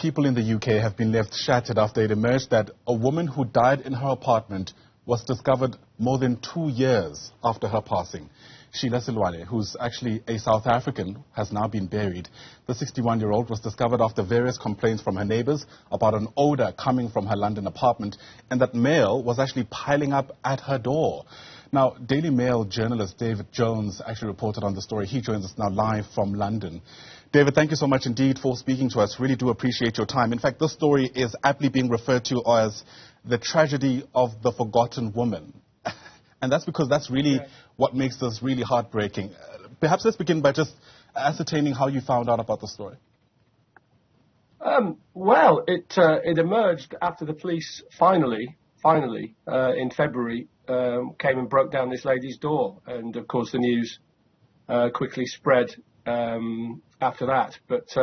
people in the UK have been left shattered after it emerged that a woman who died in her apartment was discovered more than 2 years after her passing. Sheila Seleoane, who's actually a South African, has now been buried. The 61-year-old was discovered after various complaints from her neighbours about an odour coming from her London apartment, and that mail was actually piling up at her door. Now, Daily Mail journalist David Jones actually reported on the story. He joins us now live from London. David, thank you so much indeed for speaking to us. Really do appreciate your time. In fact, this story is aptly being referred to as the tragedy of the forgotten woman. And that's because that's really what makes this really heartbreaking. Perhaps let's begin by just ascertaining how you found out about the story. Well, it emerged after the police finally, in February, came and broke down this lady's door. And, of course, the news quickly spread after that. But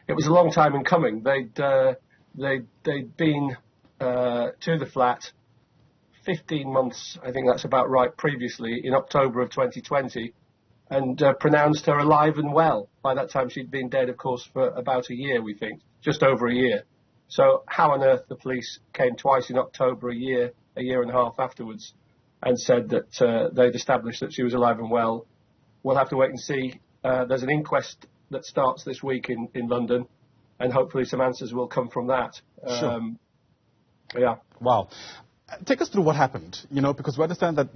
it was a long time in coming. They'd been to the flat 15 months, I think that's about right, previously, in October of 2020, and pronounced her alive and well. By that time, she'd been dead, of course, for about a year, we think, just over a year. So how on earth the police came twice in October, a year and a half afterwards, and said that they'd established that she was alive and well, we'll have to wait and see. There's an inquest that starts this week in London, and hopefully some answers will come from that. Sure. Yeah. Wow. Take us through what happened, because we understand that,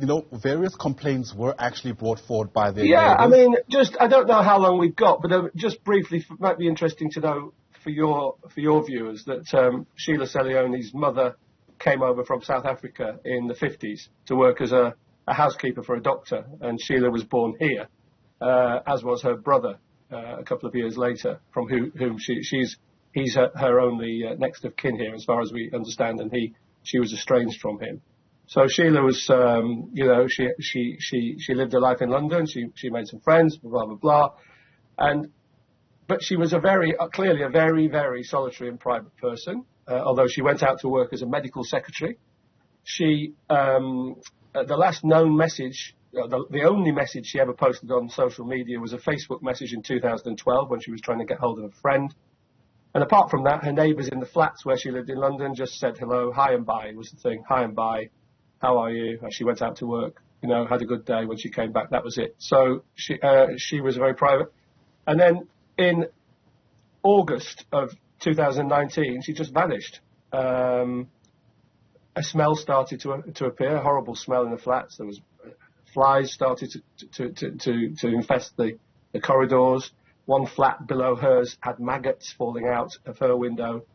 various complaints were actually brought forward by the neighbours. I mean, I don't know how long we've got, but just briefly, it might be interesting to know for your viewers that Sheila Seleoane's mother came over from South Africa in the 50s to work as a housekeeper for a doctor, and Sheila was born here, as was her brother a couple of years later, from whom he's her only next of kin here, as far as we understand, and she was estranged from him. So Sheila was, she lived her life in London. She made some friends, blah blah blah, but she was clearly a very, very solitary and private person. Although she went out to work as a medical secretary, the last known message, the only message she ever posted on social media was a Facebook message in 2012 when she was trying to get hold of a friend. And apart from that, her neighbours in the flats where she lived in London just said hello, hi and bye was the thing. Hi and bye. How are you? She went out to work, had a good day. When she came back, that was it. So she was very private. And then in August of 2019, she just vanished. A smell started to appear, a horrible smell in the flats. There was flies started to infest the corridors. One flat below hers had maggots falling out of her window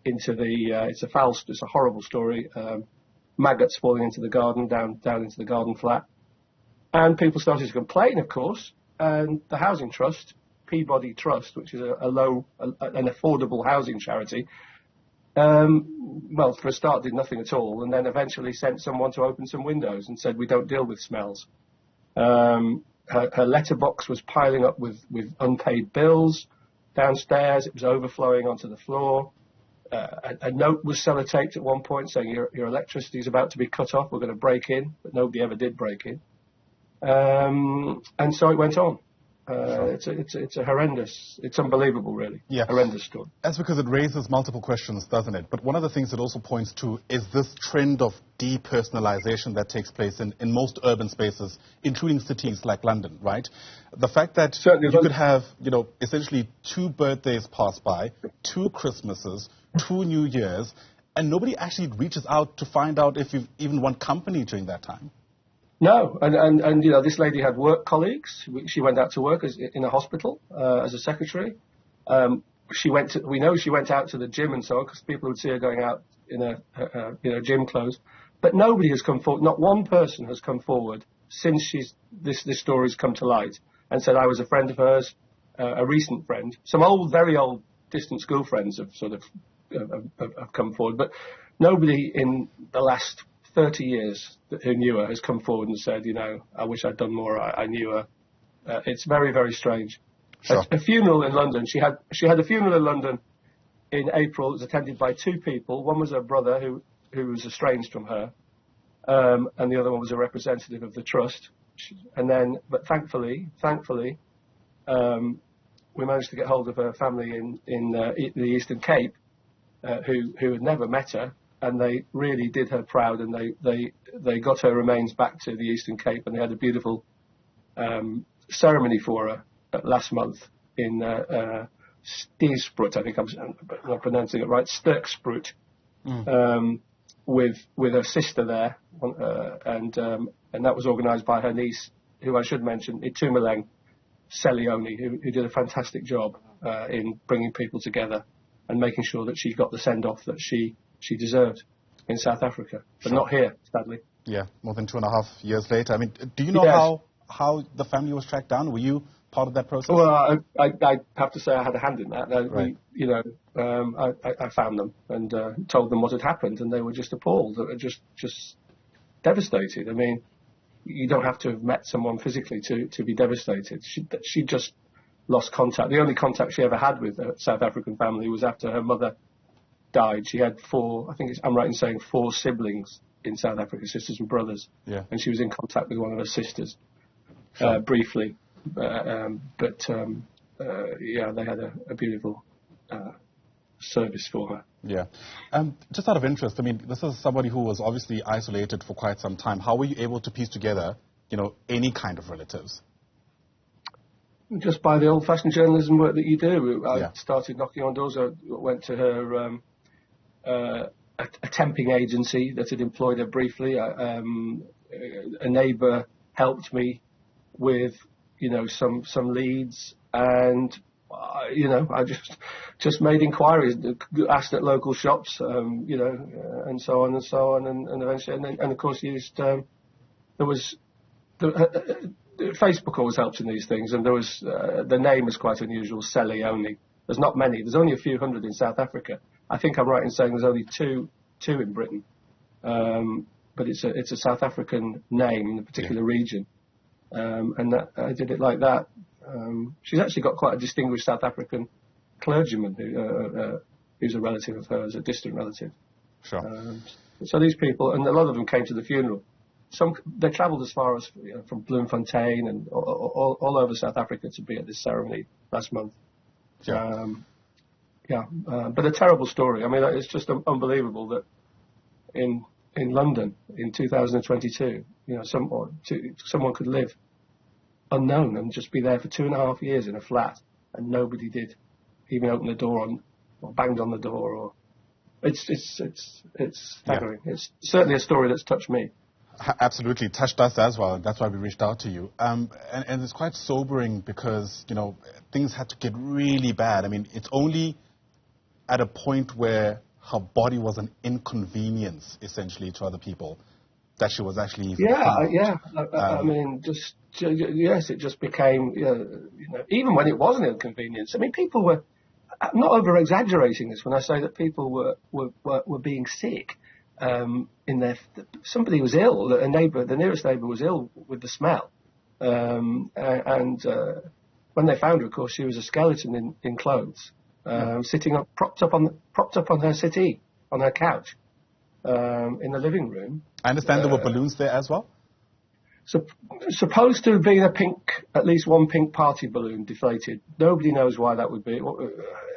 into it's a horrible story. Maggots falling into the garden, down into the garden flat. And people started to complain, of course. And the Housing Trust, Peabody Trust, which is an affordable housing charity, for a start did nothing at all, and then eventually sent someone to open some windows and said, we don't deal with smells. Her letterbox was piling up with unpaid bills downstairs. It was overflowing onto the floor. A note was sellotaped at one point saying your electricity is about to be cut off. We're going to break in, but nobody ever did break in. And so it went on. It's a horrendous, it's unbelievable, really. Yeah. Horrendous story. That's because it raises multiple questions, doesn't it? But one of the things it also points to is this trend of depersonalization that takes place in most urban spaces, including cities like London, right? The fact that you could have, essentially 2 birthdays pass by, 2 Christmases, 2 New Years, and nobody actually reaches out to find out if you even want company during that time. No, and this lady had work colleagues. She went out to work in a hospital as a secretary. We know she went out to the gym and so on, because people would see her going out in a gym clothes. But nobody has come forward. Not one person has come forward since this story's come to light and said I was a friend of hers, a recent friend. Some very old, distant school friends have sort of have come forward, but nobody in the last 30 years who knew her has come forward and said, I wish I'd done more. I knew her. It's very, very strange. Sure. A funeral in London. She had a funeral in London in April. It was attended by 2 people. One was her brother who was estranged from her, and the other one was a representative of the trust. But thankfully, we managed to get hold of her family in the Eastern Cape, who had never met her, and they really did her proud, and they got her remains back to the Eastern Cape, and they had a beautiful ceremony for her last month in Steesprut, I think I'm not pronouncing it right, Sturksprut, with her sister there, and that was organised by her niece, who I should mention, Sheila Seleoane, who did a fantastic job in bringing people together and making sure that she got the send-off that she deserved in South Africa, but not here, sadly. Yeah, more than 2.5 years later. I mean, do you know how the family was tracked down? Were you part of that process? Well, I have to say I had a hand in that. Right. I found them and told them what had happened, and they were just appalled, just devastated. I mean, you don't have to have met someone physically to be devastated. She just lost contact. The only contact she ever had with a South African family was after her mother died. She had I'm right in saying 4 siblings in South Africa, sisters and brothers. Yeah. And she was in contact with one of her sisters briefly. They had a beautiful service for her. Yeah. Just out of interest, I mean, this is somebody who was obviously isolated for quite some time. How were you able to piece together, any kind of relatives? Just by the old-fashioned journalism work that you do. I started knocking on doors. I went to her a temping agency that had employed her briefly. A neighbour helped me with, some leads, and I just made inquiries, asked at local shops, and so on and so on, and eventually, and of course used. There was Facebook always helps in these things, and there was the name was quite unusual, Seleoane. There's not many. There's only a few hundred in South Africa. I think I'm right in saying there's only two in Britain, but it's a South African name in a particular region, and that, I did it like that. She's actually got quite a distinguished South African clergyman who's a relative of hers, a distant relative. Sure. So these people, and a lot of them came to the funeral. They travelled as far as from Bloemfontein and all over South Africa to be at this ceremony last month. Yeah. But a terrible story. I mean, it's just unbelievable that in London in 2022, someone could live unknown and just be there for 2.5 years in a flat, and nobody did even open the door or banged on the door. Or it's staggering. Yeah. It's certainly a story that's touched me. Absolutely, touched us as well. That's why we reached out to you. And it's quite sobering because, things had to get really bad. I mean, it's only at a point where her body was an inconvenience, essentially, to other people, that she was actually even found. I mean, yes, it just became, even when it was an inconvenience. I mean, people were, I'm not over-exaggerating this when I say that people were being sick. Somebody was ill. The nearest neighbour was ill with the smell, and when they found her, of course, she was a skeleton in clothes, sitting up, propped up on her settee, on her couch, in the living room. I understand there were balloons there as well. Supposed to have been at least one pink party balloon deflated. Nobody knows why that would be.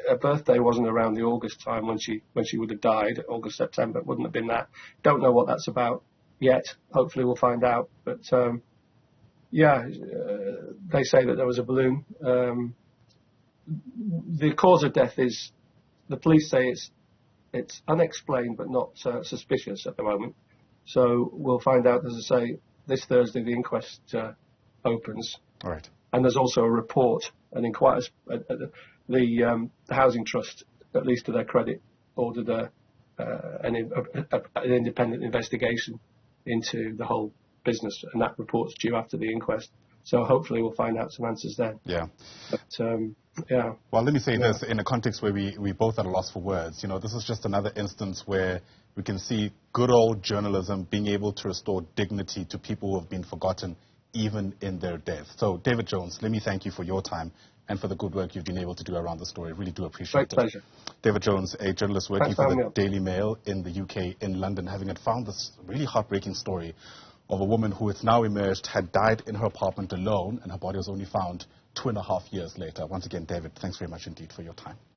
Her birthday wasn't around the August time when she would have died. August, September, it wouldn't have been that. Don't know what that's about yet. Hopefully we'll find out. But they say that there was a balloon. The cause of death is, the police say it's unexplained but not suspicious at the moment. So we'll find out, as I say, this Thursday the inquest opens. All right. And there's also a report, an inquiry. The Housing Trust, at least to their credit, ordered an independent investigation into the whole business, and that report's due after the inquest. So hopefully we'll find out some answers then. Yeah. But, well, let me say this in a context where we both at a loss for words. This is just another instance where we can see good old journalism being able to restore dignity to people who have been forgotten, even in their death. So, David Jones, let me thank you for your time and for the good work you've been able to do around the story. I really do appreciate it. Great pleasure. David Jones, a journalist working for the Daily Mail in the UK, in London, having found this really heartbreaking story of a woman who it's now emerged had died in her apartment alone, and her body was only found 2.5 years later. Once again, David, thanks very much indeed for your time.